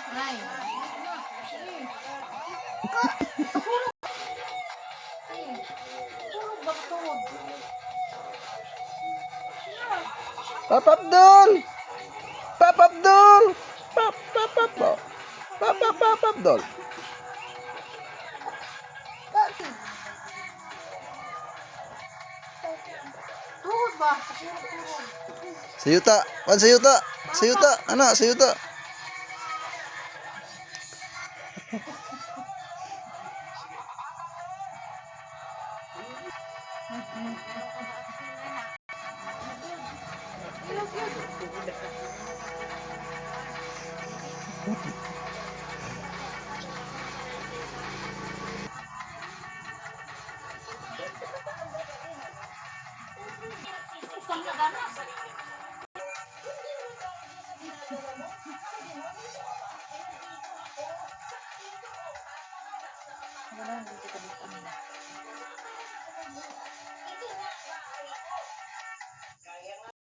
Ay. Papa Abdul! Papa Abdul! Papa Abdul! Papa Abdul! Tuhod ba? Sayuta! Wan sayuta! Sayuta! Anak, sayuta!